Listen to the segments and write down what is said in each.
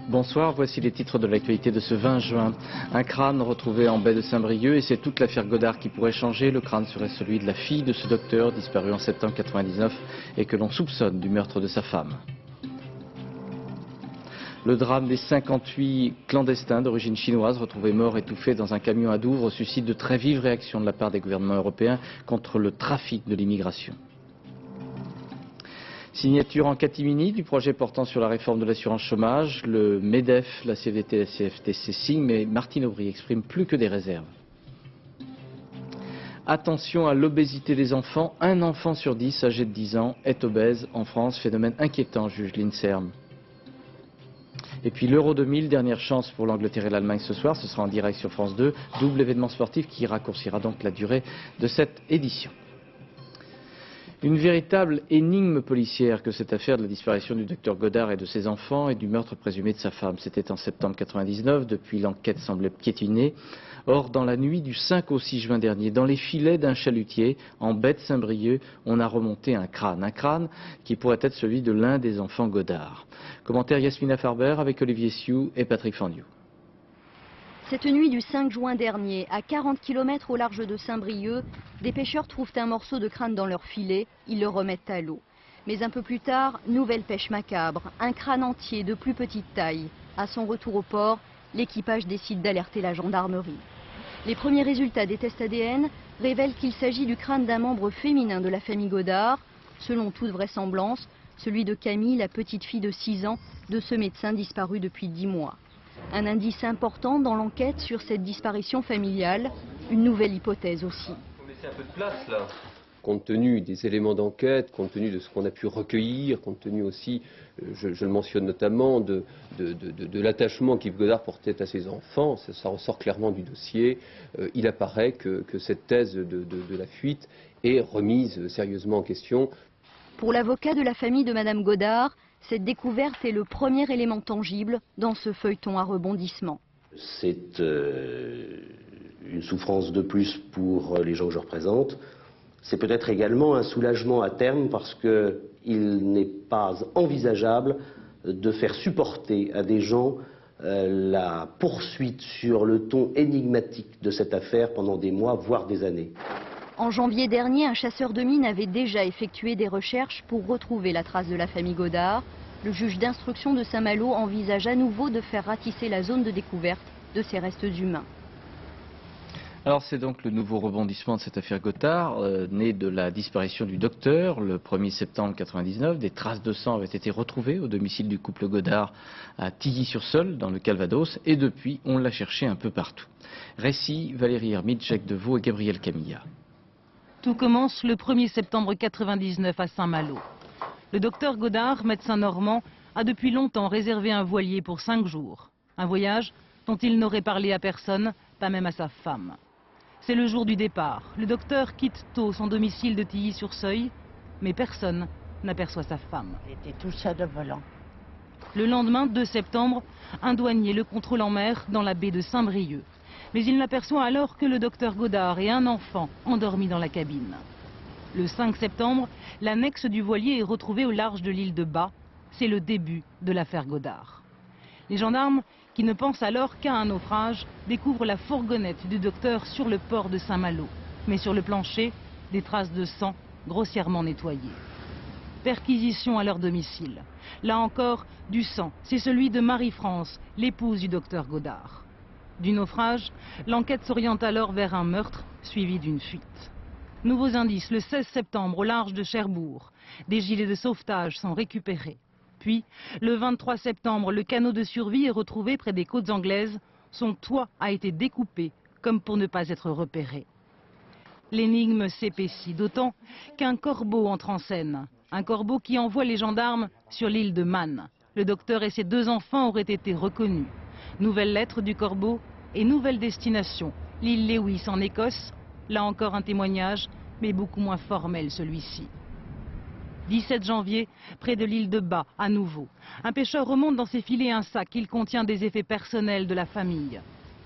Bonsoir, voici les titres de l'actualité de ce 20 juin. Un crâne retrouvé en baie de Saint-Brieuc et c'est toute l'affaire Godard qui pourrait changer. Le crâne serait celui de la fille de ce docteur disparu en septembre 1999 et que l'on soupçonne du meurtre de sa femme. Le drame des 58 clandestins d'origine chinoise retrouvés morts étouffés dans un camion à Douvres suscite de très vives réactions de la part des gouvernements européens contre le trafic de l'immigration. Signature en catimini du projet portant sur la réforme de l'assurance chômage. Le MEDEF, la CFDT et la CFTC signent, mais Martine Aubry exprime plus que des réserves. Attention à l'obésité des enfants. Un enfant sur 10 âgé de 10 ans est obèse en France. Phénomène inquiétant, juge l'INSERM. Et puis l'Euro 2000, dernière chance pour l'Angleterre et l'Allemagne ce soir. Ce sera en direct sur France 2. Double événement sportif qui raccourcira donc la durée de cette édition. Une véritable énigme policière que cette affaire de la disparition du docteur Godard et de ses enfants et du meurtre présumé de sa femme. C'était en septembre 1999, depuis l'enquête semblait piétiner. Or, dans la nuit du 5 au 6 juin dernier, dans les filets d'un chalutier, en baie de Saint-Brieuc, on a remonté un crâne qui pourrait être celui de l'un des enfants Godard. Commentaire Yasmina Farber avec Olivier Sioux et Patrick Fandiou. Cette nuit du 5 juin dernier, à 40 km au large de Saint-Brieuc, des pêcheurs trouvent un morceau de crâne dans leur filet, ils le remettent à l'eau. Mais un peu plus tard, nouvelle pêche macabre, un crâne entier de plus petite taille. À son retour au port, l'équipage décide d'alerter la gendarmerie. Les premiers résultats des tests ADN révèlent qu'il s'agit du crâne d'un membre féminin de la famille Godard, selon toute vraisemblance, celui de Camille, la petite fille de 6 ans de ce médecin disparu depuis 10 mois. Un indice important dans l'enquête sur cette disparition familiale, une nouvelle hypothèse aussi. Faut laisser un peu de place là. Compte tenu des éléments d'enquête, compte tenu de ce qu'on a pu recueillir, compte tenu aussi, je le mentionne notamment, de l'attachement qu'Yves Godard portait à ses enfants, ça ressort clairement du dossier, il apparaît que cette thèse de la fuite est remise sérieusement en question. Pour l'avocat de la famille de Madame Godard, cette découverte est le premier élément tangible dans ce feuilleton à rebondissement. C'est une souffrance de plus pour les gens que je représente. C'est peut-être également un soulagement à terme parce qu'il n'est pas envisageable de faire supporter à des gens la poursuite sur le ton énigmatique de cette affaire pendant des mois, voire des années. En janvier dernier, un chasseur de mines avait déjà effectué des recherches pour retrouver la trace de la famille Godard. Le juge d'instruction de Saint-Malo envisage à nouveau de faire ratisser la zone de découverte de ces restes humains. Alors c'est donc le nouveau rebondissement de cette affaire Godard, né de la disparition du docteur le 1er septembre 1999. Des traces de sang avaient été retrouvées au domicile du couple Godard à Tilly-sur-Seulles, dans le Calvados, et depuis on l'a cherché un peu partout. Récit Valérie Hermite, Jacques Deveau et Gabriel Camilla. Tout commence le 1er septembre 1999 à Saint-Malo. Le docteur Godard, médecin normand, a depuis longtemps réservé un voilier pour 5 jours. Un voyage dont il n'aurait parlé à personne, pas même à sa femme. C'est le jour du départ. Le docteur quitte tôt son domicile de Tilly-sur-Seulles, mais personne n'aperçoit sa femme. Il était tout seul au volant. Le lendemain, 2 septembre, un douanier le contrôle en mer dans la baie de Saint-Brieuc. Mais il n'aperçoit alors que le docteur Godard et un enfant endormis dans la cabine. Le 5 septembre, l'annexe du voilier est retrouvée au large de l'île de Bas. C'est le début de l'affaire Godard. Les gendarmes, qui ne pensent alors qu'à un naufrage, découvrent la fourgonnette du docteur sur le port de Saint-Malo. Mais sur le plancher, des traces de sang grossièrement nettoyées. Perquisition à leur domicile. Là encore, du sang. C'est celui de Marie-France, l'épouse du docteur Godard. Du naufrage, l'enquête s'oriente alors vers un meurtre suivi d'une fuite. Nouveaux indices le 16 septembre au large de Cherbourg. Des gilets de sauvetage sont récupérés. Puis, le 23 septembre, le canot de survie est retrouvé près des côtes anglaises. Son toit a été découpé, comme pour ne pas être repéré. L'énigme s'épaissit, d'autant qu'un corbeau entre en scène. Un corbeau qui envoie les gendarmes sur l'île de Man. Le docteur et ses 2 enfants auraient été reconnus. Nouvelle lettre du corbeau et nouvelle destination, l'île Lewis en Écosse. Là encore un témoignage, mais beaucoup moins formel celui-ci. 17 janvier, près de l'île de Bas, à nouveau. Un pêcheur remonte dans ses filets un sac. Il contient des effets personnels de la famille.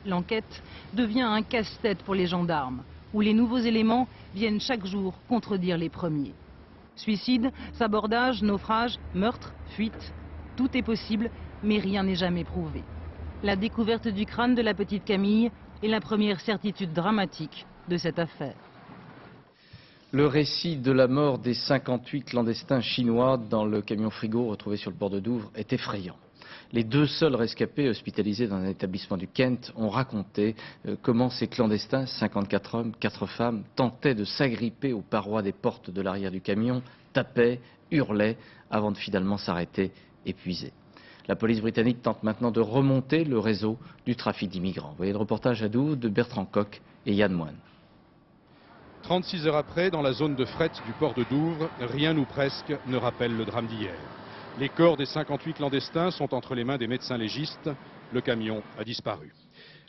L'enquête devient un casse-tête pour les gendarmes. où les nouveaux éléments viennent chaque jour contredire les premiers. Suicide, sabordage, naufrage, meurtre, fuite, tout est possible, mais rien n'est jamais prouvé. La découverte du crâne de la petite Camille est la première certitude dramatique de cette affaire. Le récit de la mort des 58 clandestins chinois dans le camion frigo retrouvé sur le port de Douvres est effrayant. Les deux seuls rescapés hospitalisés dans un établissement du Kent ont raconté comment ces clandestins, 54 hommes, 4 femmes, tentaient de s'agripper aux parois des portes de l'arrière du camion, tapaient, hurlaient, avant de finalement s'arrêter épuisés. La police britannique tente maintenant de remonter le réseau du trafic d'immigrants. Vous voyez le reportage à Douvres de Bertrand Coq et Yann Moine. 36 heures après, dans la zone de fret du port de Douvres, rien ou presque ne rappelle le drame d'hier. Les corps des 58 clandestins sont entre les mains des médecins légistes. Le camion a disparu.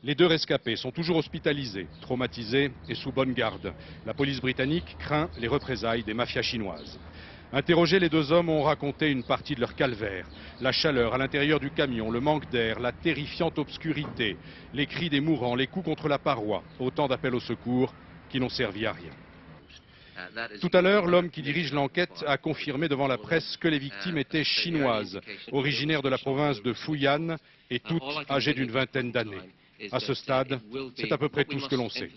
Les deux rescapés sont toujours hospitalisés, traumatisés et sous bonne garde. La police britannique craint les représailles des mafias chinoises. Interrogés, les deux hommes ont raconté une partie de leur calvaire. La chaleur à l'intérieur du camion, le manque d'air, la terrifiante obscurité, les cris des mourants, les coups contre la paroi, autant d'appels au secours qui n'ont servi à rien. Tout à l'heure, l'homme qui dirige l'enquête a confirmé devant la presse que les victimes étaient chinoises, originaires de la province de Fujian et toutes âgées d'une vingtaine d'années. À ce stade, c'est à peu près tout ce que l'on sait.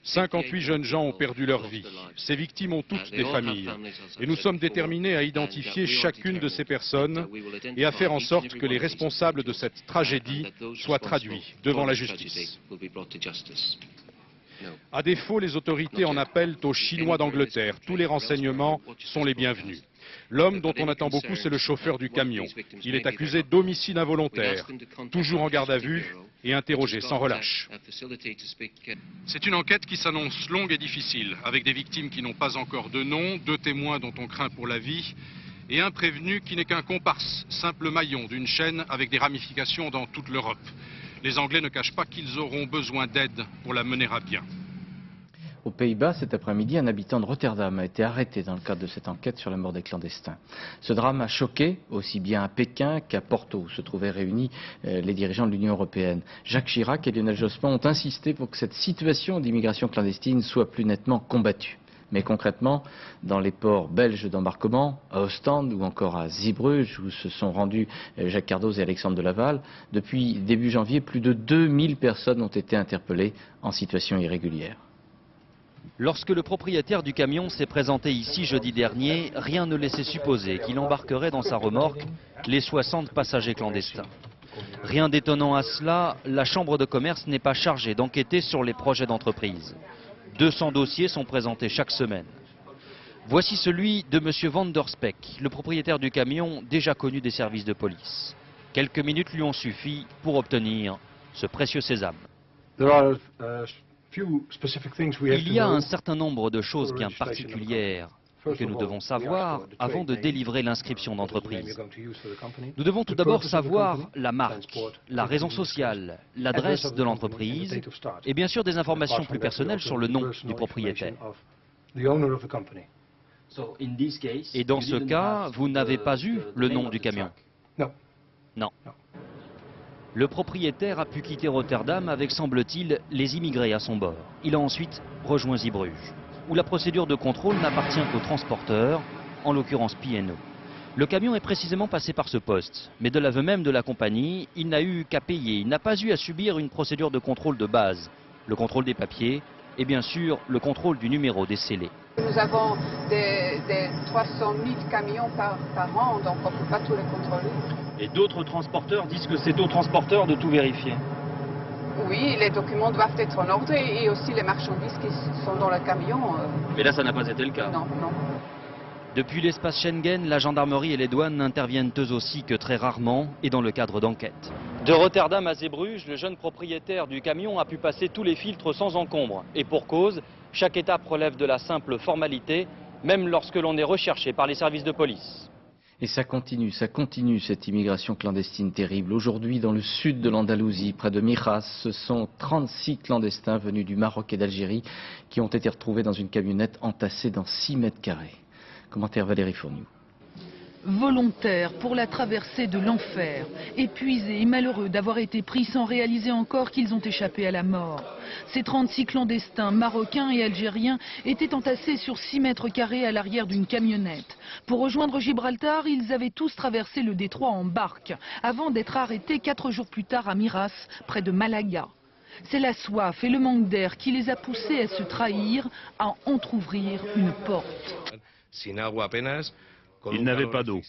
58 jeunes gens ont perdu leur vie. Ces victimes ont toutes des familles. Et nous sommes déterminés à identifier chacune de ces personnes et à faire en sorte que les responsables de cette tragédie soient traduits devant la justice. À défaut, les autorités en appellent aux Chinois d'Angleterre. Tous les renseignements sont les bienvenus. L'homme dont on attend beaucoup, c'est le chauffeur du camion. Il est accusé d'homicide involontaire, toujours en garde à vue et interrogé sans relâche. C'est une enquête qui s'annonce longue et difficile, avec des victimes qui n'ont pas encore de nom, 2 témoins dont on craint pour la vie, et un prévenu qui n'est qu'un comparse, simple maillon d'une chaîne avec des ramifications dans toute l'Europe. Les Anglais ne cachent pas qu'ils auront besoin d'aide pour la mener à bien. Aux Pays-Bas, cet après-midi, un habitant de Rotterdam a été arrêté dans le cadre de cette enquête sur la mort des clandestins. Ce drame a choqué aussi bien à Pékin qu'à Porto, où se trouvaient réunis les dirigeants de l'Union européenne. Jacques Chirac et Lionel Jospin ont insisté pour que cette situation d'immigration clandestine soit plus nettement combattue. Mais concrètement, dans les ports belges d'embarquement, à Ostende ou encore à Zeebrugge, où se sont rendus Jacques Cardoz et Alexandre de Laval, depuis début janvier, plus de 2000 personnes ont été interpellées en situation irrégulière. Lorsque le propriétaire du camion s'est présenté ici jeudi dernier, rien ne laissait supposer qu'il embarquerait dans sa remorque les 60 passagers clandestins. Rien d'étonnant à cela, la Chambre de commerce n'est pas chargée d'enquêter sur les projets d'entreprise. 200 dossiers sont présentés chaque semaine. Voici celui de M. Van der Speck, le propriétaire du camion déjà connu des services de police. Quelques minutes lui ont suffi pour obtenir ce précieux sésame. Il y a un certain nombre de choses bien particulières que nous devons savoir avant de délivrer l'inscription d'entreprise. Nous devons tout d'abord savoir la marque, la raison sociale, l'adresse de l'entreprise et bien sûr des informations plus personnelles sur le nom du propriétaire. Et dans ce cas, vous n'avez pas eu le nom du camion? Non. Le propriétaire a pu quitter Rotterdam avec, semble-t-il, les immigrés à son bord. Il a ensuite rejoint Zeebrugge, où la procédure de contrôle n'appartient qu'au transporteur, en l'occurrence P&O. Le camion est précisément passé par ce poste, mais de l'aveu même de la compagnie, il n'a eu qu'à payer, il n'a pas eu à subir une procédure de contrôle de base, le contrôle des papiers et bien sûr le contrôle du numéro des scellés. Nous avons des 300 000 camions par an, donc on ne peut pas tous les contrôler. Et d'autres transporteurs disent que c'est aux transporteurs de tout vérifier. Oui, les documents doivent être en ordre et aussi les marchandises qui sont dans le camion. Mais là, ça n'a pas été le cas. Non. Depuis l'espace Schengen, la gendarmerie et les douanes n'interviennent eux aussi que très rarement et dans le cadre d'enquêtes. De Rotterdam à Zeebrugge, le jeune propriétaire du camion a pu passer tous les filtres sans encombre. Et pour cause, chaque étape relève de la simple formalité, même lorsque l'on est recherché par les services de police. Et ça continue cette immigration clandestine terrible. Aujourd'hui, dans le sud de l'Andalousie, près de Mijas, ce sont 36 clandestins venus du Maroc et d'Algérie qui ont été retrouvés dans une camionnette entassée dans 6 mètres carrés. Commentaire Valérie Fourniou. Volontaires pour la traversée de l'enfer, épuisés et malheureux d'avoir été pris sans réaliser encore qu'ils ont échappé à la mort. Ces 36 clandestins marocains et algériens étaient entassés sur 6 mètres carrés à l'arrière d'une camionnette. Pour rejoindre Gibraltar, ils avaient tous traversé le détroit en barque, avant d'être arrêtés 4 jours plus tard à Miras, près de Malaga. C'est la soif et le manque d'air qui les a poussés à se trahir, à entrouvrir une porte. Ils n'avaient pas d'eau.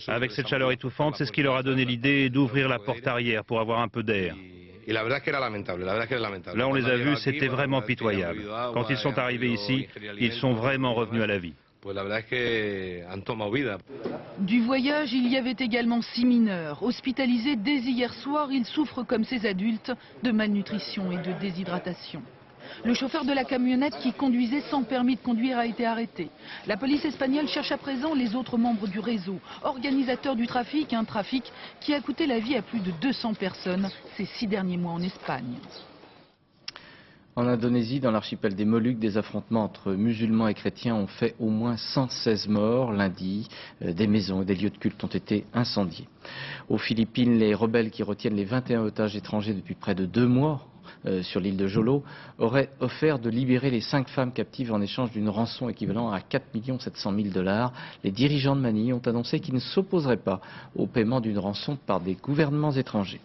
Avec cette chaleur étouffante, c'est ce qui leur a donné l'idée d'ouvrir la porte arrière pour avoir un peu d'air. Là, on les a vus, c'était vraiment pitoyable. Quand ils sont arrivés ici, ils sont vraiment revenus à la vie. Du voyage, il y avait également 6 mineurs. Hospitalisés dès hier soir, ils souffrent comme ces adultes de malnutrition et de déshydratation. Le chauffeur de la camionnette qui conduisait sans permis de conduire a été arrêté. La police espagnole cherche à présent les autres membres du réseau, organisateurs du trafic, un trafic qui a coûté la vie à plus de 200 personnes ces 6 derniers mois en Espagne. En Indonésie, dans l'archipel des Moluques, des affrontements entre musulmans et chrétiens ont fait au moins 116 morts lundi. Des maisons et des lieux de culte ont été incendiés. Aux Philippines, les rebelles qui retiennent les 21 otages étrangers depuis près de 2 mois sur l'île de Jolo auraient offert de libérer les 5 femmes captives en échange d'une rançon équivalent à 4 700 000 $. Les dirigeants de Manille ont annoncé qu'ils ne s'opposeraient pas au paiement d'une rançon par des gouvernements étrangers.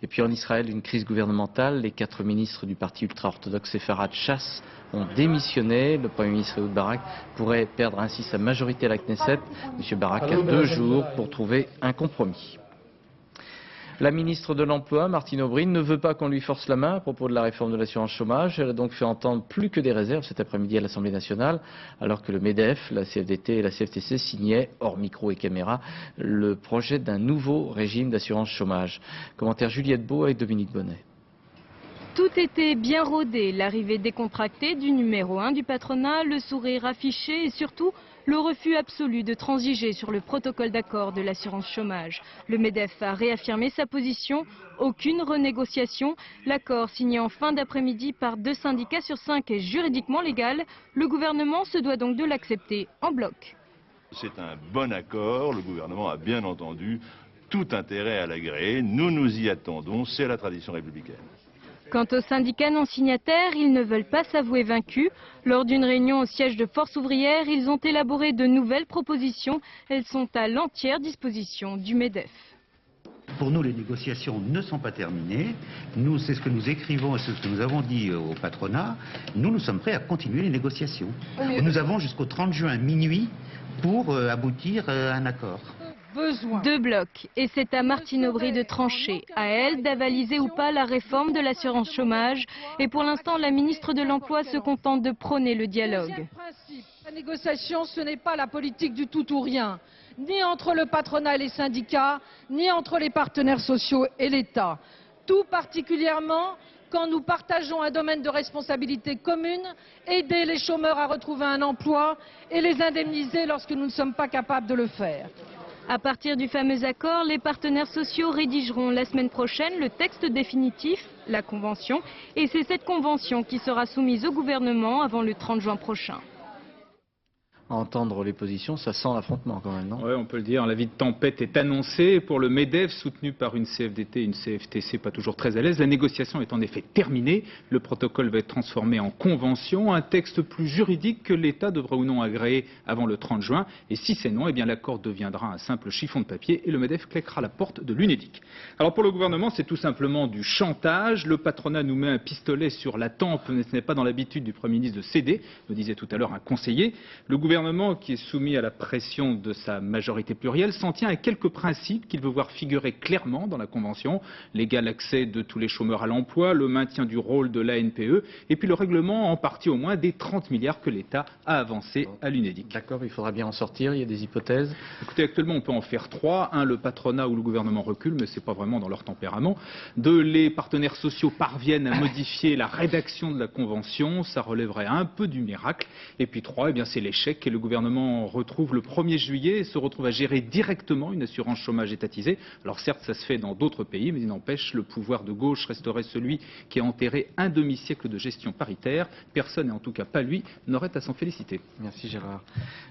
Et puis en Israël, une crise gouvernementale. Les 4 ministres du parti ultra-orthodoxe séfarade Chasse ont démissionné. Le Premier ministre Ehud Barak pourrait perdre ainsi sa majorité à la Knesset. M. Barak a 2 jours pour trouver un compromis. La ministre de l'Emploi, Martine Aubry, ne veut pas qu'on lui force la main à propos de la réforme de l'assurance chômage. Elle a donc fait entendre plus que des réserves cet après-midi à l'Assemblée nationale, alors que le MEDEF, la CFDT et la CFTC signaient, hors micro et caméra, le projet d'un nouveau régime d'assurance chômage. Commentaire Juliette Beau avec Dominique Bonnet. Tout était bien rodé, l'arrivée décontractée du numéro 1 du patronat, le sourire affiché et surtout le refus absolu de transiger sur le protocole d'accord de l'assurance chômage. Le MEDEF a réaffirmé sa position, aucune renégociation. L'accord signé en fin d'après-midi par 2 syndicats sur 5 est juridiquement légal. Le gouvernement se doit donc de l'accepter en bloc. C'est un bon accord, le gouvernement a bien entendu tout intérêt à l'agréer. Nous nous y attendons, c'est la tradition républicaine. Quant aux syndicats non signataires, ils ne veulent pas s'avouer vaincus. Lors d'une réunion au siège de Force ouvrière, ils ont élaboré de nouvelles propositions. Elles sont à l'entière disposition du MEDEF. Pour nous, les négociations ne sont pas terminées. Nous, c'est ce que nous écrivons et c'est ce que nous avons dit au patronat. Nous sommes prêts à continuer les négociations. Nous avons jusqu'au 30 juin minuit pour aboutir à un accord. 2 blocs, et c'est à Martine Aubry de trancher, à elle d'avaliser ou pas la réforme de l'assurance chômage. Et pour l'instant, la ministre de l'Emploi se contente de prôner le dialogue. La négociation, ce n'est pas la politique du tout ou rien, ni entre le patronat et les syndicats, ni entre les partenaires sociaux et l'État. Tout particulièrement quand nous partageons un domaine de responsabilité commune, aider les chômeurs à retrouver un emploi et les indemniser lorsque nous ne sommes pas capables de le faire. À partir du fameux accord, les partenaires sociaux rédigeront la semaine prochaine le texte définitif, la convention, et c'est cette convention qui sera soumise au gouvernement avant le 30 juin prochain. À entendre les positions, ça sent l'affrontement quand même, non? Oui, on peut le dire. La vie de tempête est annoncée pour le MEDEF, soutenu par une CFDT et une CFTC pas toujours très à l'aise. La négociation est en effet terminée. Le protocole va être transformé en convention, un texte plus juridique que l'État devra ou non agréer avant le 30 juin. Et si c'est non, eh bien l'accord deviendra un simple chiffon de papier et le MEDEF claquera la porte de l'UNEDIC. Alors pour le gouvernement, c'est tout simplement du chantage. Le patronat nous met un pistolet sur la tempe, mais ce n'est pas dans l'habitude du Premier ministre de céder, nous disait tout à l'heure un conseiller. Le gouvernement, qui est soumis à la pression de sa majorité plurielle, s'en tient à quelques principes qu'il veut voir figurer clairement dans la Convention. L'égal accès de tous les chômeurs à l'emploi, le maintien du rôle de l'ANPE, et puis le règlement en partie au moins des 30 milliards que l'État a avancé à l'UNEDIC. D'accord, il faudra bien en sortir, il y a des hypothèses. Écoutez, actuellement on peut en faire 3. 1, le patronat ou le gouvernement recule, mais ce n'est pas vraiment dans leur tempérament. 2, les partenaires sociaux parviennent à modifier la rédaction de la Convention, ça relèverait un peu du miracle. Et puis 3, eh bien c'est l'échec chèque et le gouvernement retrouve le 1er juillet et se retrouve à gérer directement une assurance chômage étatisée. Alors certes, ça se fait dans d'autres pays, mais il n'empêche, le pouvoir de gauche resterait celui qui a enterré un demi-siècle de gestion paritaire. Personne, et en tout cas pas lui, n'aurait à s'en féliciter. Merci Gérard.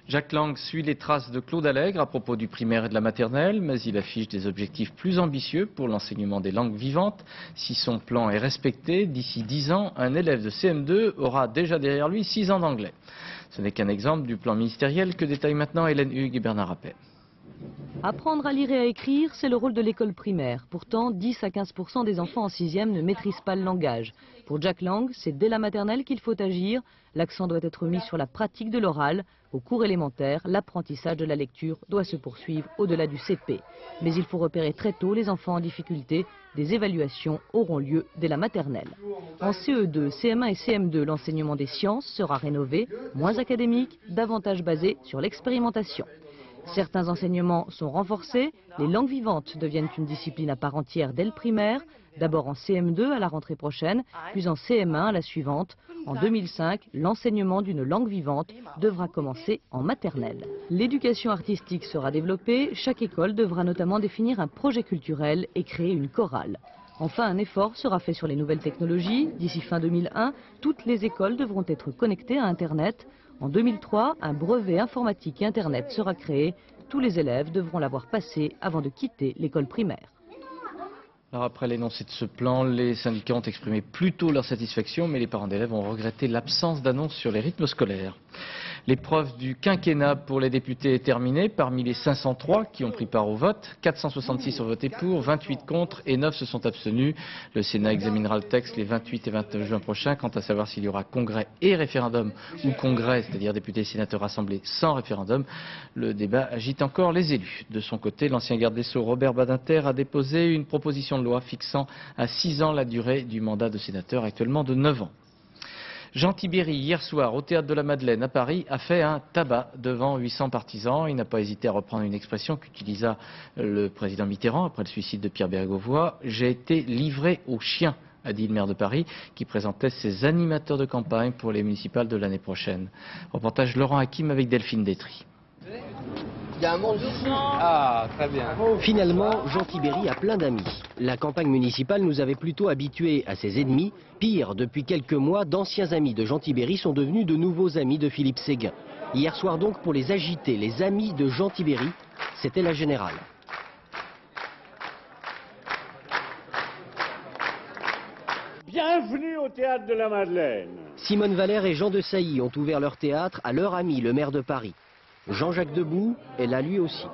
Jacques Lang suit les traces de Claude Allègre à propos du primaire et de la maternelle, mais il affiche des objectifs plus ambitieux pour l'enseignement des langues vivantes. Si son plan est respecté, d'ici 10 ans, un élève de CM2 aura déjà derrière lui 6 ans d'anglais. Ce n'est qu'un exemple du plan ministériel que détaillent maintenant Hélène Hugues et Bernard Appet. Apprendre à lire et à écrire, c'est le rôle de l'école primaire. Pourtant, 10 à 15% des enfants en 6e ne maîtrisent pas le langage. Pour Jacques Lang, c'est dès la maternelle qu'il faut agir. L'accent doit être mis sur la pratique de l'oral. Au cours élémentaire, l'apprentissage de la lecture doit se poursuivre au-delà du CP. Mais il faut repérer très tôt les enfants en difficulté. Des évaluations auront lieu dès la maternelle. En CE2, CM1 et CM2, l'enseignement des sciences sera rénové, moins académique, davantage basé sur l'expérimentation. Certains enseignements sont renforcés, les langues vivantes deviennent une discipline à part entière dès le primaire, d'abord en CM2 à la rentrée prochaine, puis en CM1 à la suivante. En 2005, l'enseignement d'une langue vivante devra commencer en maternelle. L'éducation artistique sera développée, chaque école devra notamment définir un projet culturel et créer une chorale. Enfin, un effort sera fait sur les nouvelles technologies. D'ici fin 2001, toutes les écoles devront être connectées à Internet. En 2003, un brevet informatique et Internet sera créé. Tous les élèves devront l'avoir passé avant de quitter l'école primaire. Alors après l'énoncé de ce plan, les syndicats ont exprimé plutôt leur satisfaction, mais les parents d'élèves ont regretté l'absence d'annonce sur les rythmes scolaires. L'épreuve du quinquennat pour les députés est terminée. Parmi les 503 qui ont pris part au vote, 466 ont voté pour, 28 contre et 9 se sont abstenus. Le Sénat examinera le texte les 28 et 29 juin prochains. Quant à savoir s'il y aura congrès et référendum ou congrès, c'est-à-dire députés et sénateurs rassemblés sans référendum, le débat agite encore les élus. De son côté, l'ancien garde des Sceaux Robert Badinter a déposé une proposition de loi fixant à 6 ans la durée du mandat de sénateur, actuellement de 9 ans. Jean Tibéry, hier soir, au Théâtre de la Madeleine à Paris, a fait un tabac devant 800 partisans. Il n'a pas hésité à reprendre une expression qu'utilisa le président Mitterrand après le suicide de Pierre Bérégovoy. « J'ai été livré aux chiens », a dit le maire de Paris, qui présentait ses animateurs de campagne pour les municipales de l'année prochaine. Reportage Laurent Hakim avec Delphine Détry. Il y a un monde ici. Ah, très bien. Finalement, Jean Tibéry a plein d'amis. La campagne municipale nous avait plutôt habitués à ses ennemis. Pire, depuis quelques mois, d'anciens amis de Jean Tibéry sont devenus de nouveaux amis de Philippe Séguin. Hier soir donc, pour les agiter, les amis de Jean Tibéry, c'était la générale. Bienvenue au Théâtre de la Madeleine. Simone Valère et Jean de Sailly ont ouvert leur théâtre à leur ami, le maire de Paris. Jean-Jacques Debout est là lui aussi.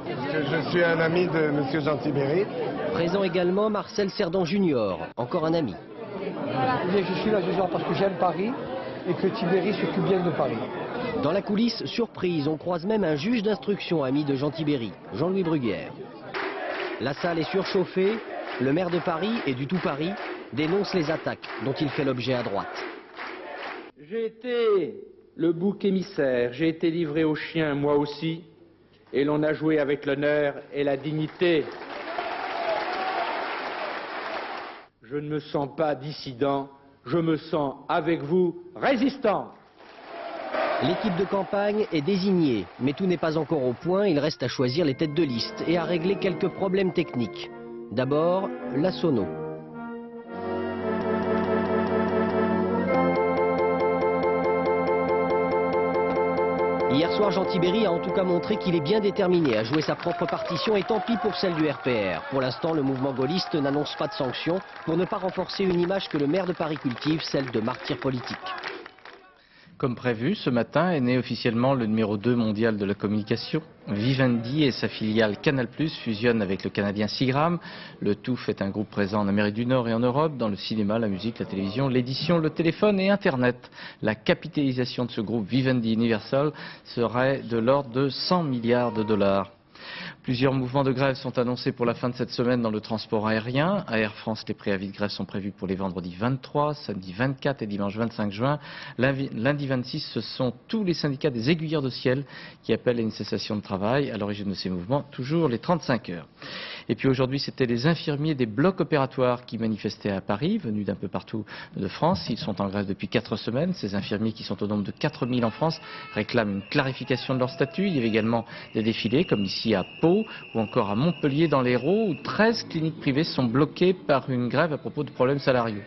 Je suis un ami de M. Jean Tibéry. Présent également Marcel Cerdan Junior, encore un ami. Je suis là ce soir parce que j'aime Paris et que Tibéry s'occupe bien de Paris. Dans la coulisse, surprise, on croise même un juge d'instruction ami de Jean Tibéry, Jean-Louis Bruguière. La salle est surchauffée, le maire de Paris et du tout Paris dénonce les attaques dont il fait l'objet à droite. J'ai été le bouc émissaire, j'ai été livré aux chiens moi aussi, et l'on a joué avec l'honneur et la dignité. Je ne me sens pas dissident, je me sens avec vous résistant. L'équipe de campagne est désignée, mais tout n'est pas encore au point, il reste à choisir les têtes de liste et à régler quelques problèmes techniques. D'abord, la sono. Hier soir, Jean Tibéry a en tout cas montré qu'il est bien déterminé à jouer sa propre partition et tant pis pour celle du RPR. Pour l'instant, le mouvement gaulliste n'annonce pas de sanctions pour ne pas renforcer une image que le maire de Paris cultive, celle de martyr politique. Comme prévu, ce matin est né officiellement le numéro 2 mondial de la communication. Vivendi et sa filiale Canal+ fusionnent avec le canadien Seagram. Le tout fait un groupe présent en Amérique du Nord et en Europe, dans le cinéma, la musique, la télévision, l'édition, le téléphone et Internet. La capitalisation de ce groupe Vivendi Universal serait de l'ordre de 100 milliards de dollars. Plusieurs mouvements de grève sont annoncés pour la fin de cette semaine dans le transport aérien. À Air France, les préavis de grève sont prévus pour les vendredis 23, samedi 24 et dimanche 25 juin. Lundi 26, ce sont tous les syndicats des aiguilleurs de ciel qui appellent à une cessation de travail. À l'origine de ces mouvements, toujours les 35 heures. Et puis aujourd'hui, c'était les infirmiers des blocs opératoires qui manifestaient à Paris, venus d'un peu partout de France. Ils sont en grève depuis 4 semaines. Ces infirmiers, qui sont au nombre de 4000 en France, réclament une clarification de leur statut. Il y avait également des défilés, comme ici à Pau ou encore à Montpellier dans l'Hérault, où 13 cliniques privées sont bloquées par une grève à propos de problèmes salariaux.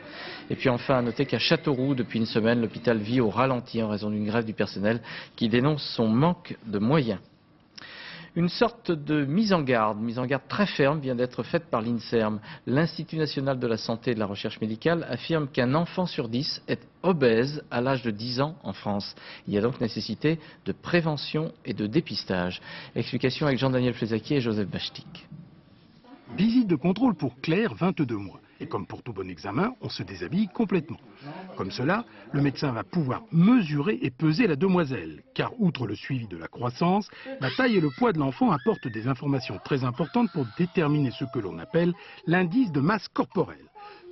Et puis enfin, à noter qu'à Châteauroux, depuis une semaine, l'hôpital vit au ralenti en raison d'une grève du personnel qui dénonce son manque de moyens. Une sorte de mise en garde très ferme vient d'être faite par l'INSERM. L'Institut national de la santé et de la recherche médicale affirme qu'un enfant sur 10 est obèse à l'âge de 10 ans en France. Il y a donc nécessité de prévention et de dépistage. Explication avec Jean-Daniel Flezaquier et Joseph Bachtik. Visite de contrôle pour Claire, 22 mois. Et comme pour tout bon examen, on se déshabille complètement. Comme cela, le médecin va pouvoir mesurer et peser la demoiselle. Car outre le suivi de la croissance, la taille et le poids de l'enfant apportent des informations très importantes pour déterminer ce que l'on appelle l'indice de masse corporelle.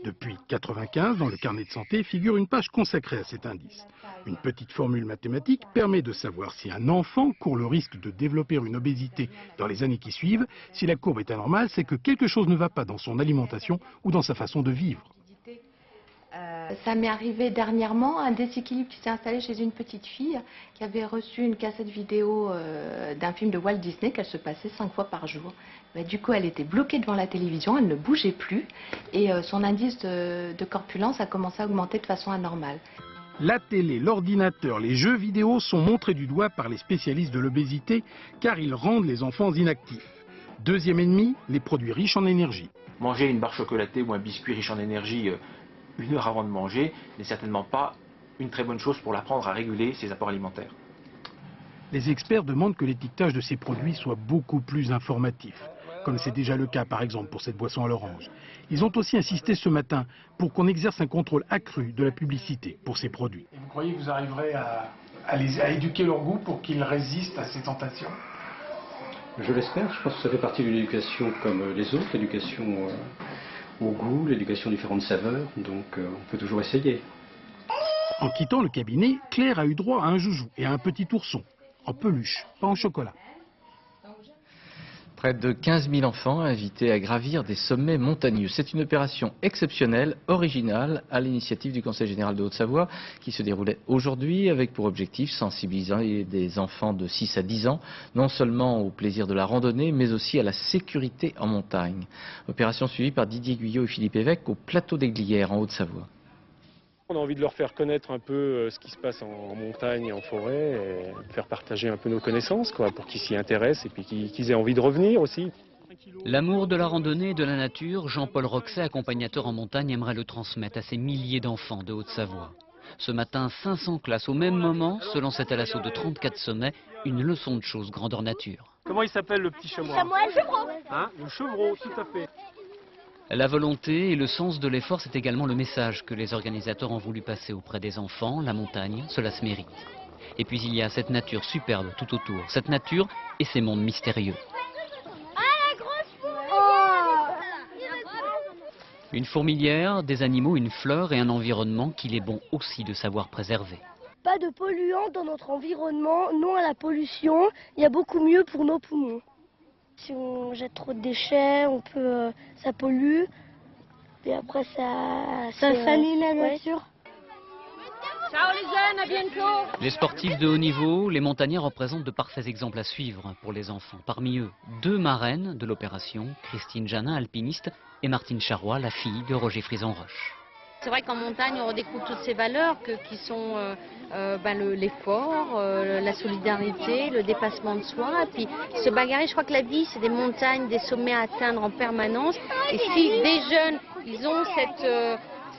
Depuis 1995, dans le carnet de santé, figure une page consacrée à cet indice. Une petite formule mathématique permet de savoir si un enfant court le risque de développer une obésité dans les années qui suivent. Si la courbe est anormale, c'est que quelque chose ne va pas dans son alimentation ou dans sa façon de vivre. Ça m'est arrivé dernièrement, un déséquilibre qui s'est installé chez une petite fille qui avait reçu une cassette vidéo d'un film de Walt Disney qu'elle se passait 5 fois par jour. Du coup, elle était bloquée devant la télévision, elle ne bougeait plus et son indice de corpulence a commencé à augmenter de façon anormale. La télé, l'ordinateur, les jeux vidéo sont montrés du doigt par les spécialistes de l'obésité car ils rendent les enfants inactifs. Deuxième ennemi, les produits riches en énergie. Manger une barre chocolatée ou un biscuit riche en énergie 1 heure avant de manger n'est certainement pas une très bonne chose pour l'apprendre à réguler ses apports alimentaires. Les experts demandent que l'étiquetage de ces produits soit beaucoup plus informatif, comme c'est déjà le cas par exemple pour cette boisson à l'orange. Ils ont aussi insisté ce matin pour qu'on exerce un contrôle accru de la publicité pour ces produits. Et vous croyez que vous arriverez à éduquer leur goût pour qu'ils résistent à ces tentations? Je l'espère, je pense que ça fait partie d'une éducation comme les autres, l'éducation au goût, l'éducation aux différentes saveurs, donc on peut toujours essayer. En quittant le cabinet, Claire a eu droit à un joujou et à un petit ourson, en peluche, pas en chocolat. Près de 15 000 enfants invités à gravir des sommets montagneux. C'est une opération exceptionnelle, originale, à l'initiative du Conseil général de Haute-Savoie, qui se déroulait aujourd'hui avec pour objectif sensibiliser des enfants de 6 à 10 ans, non seulement au plaisir de la randonnée, mais aussi à la sécurité en montagne. Opération suivie par Didier Guyot et Philippe Évêque au plateau des Glières, en Haute-Savoie. On a envie de leur faire connaître un peu ce qui se passe en montagne et en forêt, et faire partager un peu nos connaissances, pour qu'ils s'y intéressent et puis qu'ils aient envie de revenir aussi. L'amour de la randonnée et de la nature, Jean-Paul Roxet, accompagnateur en montagne, aimerait le transmettre à ces milliers d'enfants de Haute-Savoie. Ce matin, 500 classes au même moment se lançaient à l'assaut de 34 sommets, une leçon de choses grandeur nature. Comment il s'appelle le petit chamois? Le chevreau. Hein? Le chevreau, tout à fait. La volonté et le sens de l'effort, c'est également le message que les organisateurs ont voulu passer auprès des enfants. La montagne, cela se mérite. Et puis il y a cette nature superbe tout autour. Cette nature et ces mondes mystérieux. Une fourmilière, des animaux, une fleur et un environnement qu'il est bon aussi de savoir préserver. Pas de polluants dans notre environnement, non à la pollution. Il y a beaucoup mieux pour nos poumons. Si on jette trop de déchets, ça pollue. Et après, ça salit la nature. Ciao les jeunes, à bientôt. Les sportifs de haut niveau, les montagnards représentent de parfaits exemples à suivre pour les enfants. Parmi eux, 2 marraines de l'opération, Christine Janin, alpiniste, et Martine Charrois, la fille de Roger Frison-Roche. C'est vrai qu'en montagne, on redécouvre toutes ces valeurs qui sont l'effort, la solidarité, le dépassement de soi. Et puis se bagarrer, je crois que la vie, c'est des montagnes, des sommets à atteindre en permanence. Et si des jeunes, ils ont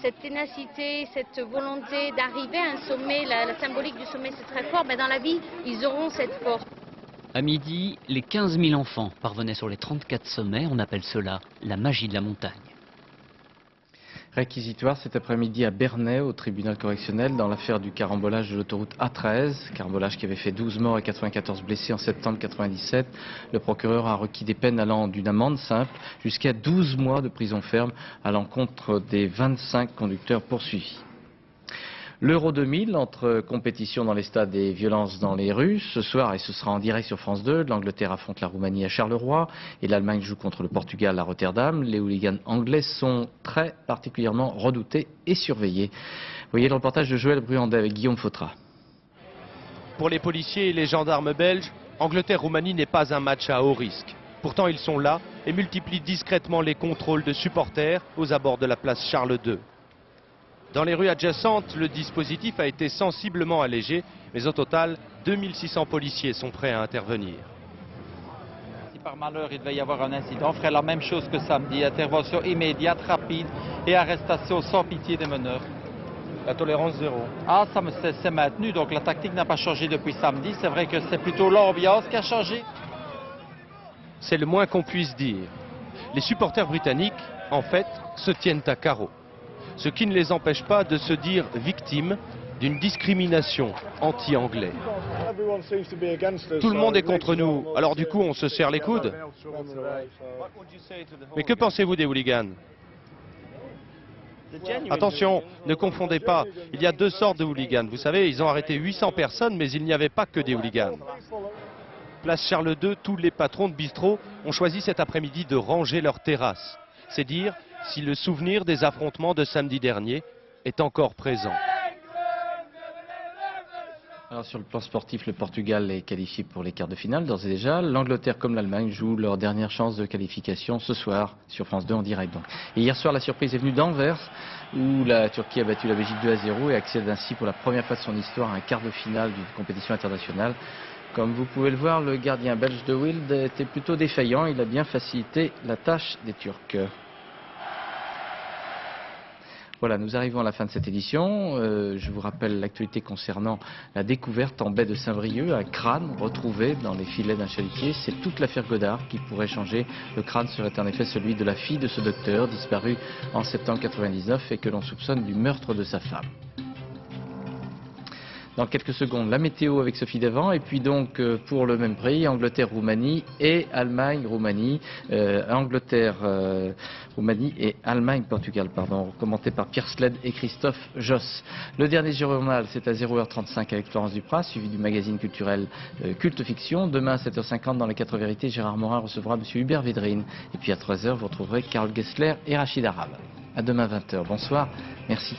cette ténacité, cette volonté d'arriver à un sommet, la symbolique du sommet, c'est très fort, mais dans la vie, ils auront cette force. À midi, les 15 000 enfants parvenaient sur les 34 sommets. On appelle cela la magie de la montagne. Réquisitoire cet après-midi à Bernay, au tribunal correctionnel, dans l'affaire du carambolage de l'autoroute A13, carambolage qui avait fait 12 morts et 94 blessés en septembre 1997. Le procureur a requis des peines allant d'une amende simple jusqu'à 12 mois de prison ferme à l'encontre des 25 conducteurs poursuivis. L'Euro 2000, entre compétition dans les stades et violences dans les rues, ce soir, et ce sera en direct sur France 2, l'Angleterre affronte la Roumanie à Charleroi et l'Allemagne joue contre le Portugal à Rotterdam. Les hooligans anglais sont très particulièrement redoutés et surveillés. Voyez le reportage de Joël Bruandet avec Guillaume Fautra. Pour les policiers et les gendarmes belges, Angleterre-Roumanie n'est pas un match à haut risque. Pourtant, ils sont là et multiplient discrètement les contrôles de supporters aux abords de la place Charles II. Dans les rues adjacentes, le dispositif a été sensiblement allégé, mais au total, 2600 policiers sont prêts à intervenir. Si par malheur il devait y avoir un incident, on ferait la même chose que samedi, intervention immédiate, rapide et arrestation sans pitié des meneurs. La tolérance zéro. Ah, ça c'est maintenu, donc la tactique n'a pas changé depuis samedi, c'est vrai que c'est plutôt l'ambiance qui a changé. C'est le moins qu'on puisse dire. Les supporters britanniques, en fait, se tiennent à carreau. Ce qui ne les empêche pas de se dire victimes d'une discrimination anti-anglais. Tout le monde est contre nous, alors du coup on se serre les coudes. Mais que pensez-vous des hooligans? Attention, ne confondez pas, il y a deux sortes de hooligans. Vous savez, ils ont arrêté 800 personnes, mais il n'y avait pas que des hooligans. Place Charles II, tous les patrons de bistrot ont choisi cet après-midi de ranger leurs terrasses. C'est dire si le souvenir des affrontements de samedi dernier est encore présent. Alors sur le plan sportif, le Portugal est qualifié pour les quarts de finale d'ores et déjà. L'Angleterre comme l'Allemagne jouent leur dernière chance de qualification ce soir sur France 2 en direct. Donc. Et hier soir, la surprise est venue d'Anvers où la Turquie a battu la Belgique 2-0 et accède ainsi pour la première fois de son histoire à un quart de finale d'une compétition internationale. Comme vous pouvez le voir, le gardien belge de Wild était plutôt défaillant. Il a bien facilité la tâche des Turcs. Voilà, nous arrivons à la fin de cette édition. Je vous rappelle l'actualité concernant la découverte en baie de Saint-Brieuc, un crâne retrouvé dans les filets d'un chalutier. C'est toute l'affaire Godard qui pourrait changer. Le crâne serait en effet celui de la fille de ce docteur, disparu en septembre 1999 et que l'on soupçonne du meurtre de sa femme. Dans quelques secondes, la météo avec Sophie Davant. Et puis donc, pour le même prix, Angleterre-Roumanie et Allemagne-Roumanie. Angleterre-Roumanie et Allemagne-Portugal, pardon. Commenté par Pierre Sled et Christophe Josse. Le dernier journal, c'est à 0h35 avec Florence Duprat, suivi du magazine culturel Culte Fiction. Demain à 7h50, dans les 4 vérités, Gérard Morin recevra M. Hubert Védrine. Et puis à 13h, vous retrouverez Karl Gessler et Rachid Arab. À demain 20h. Bonsoir. Merci.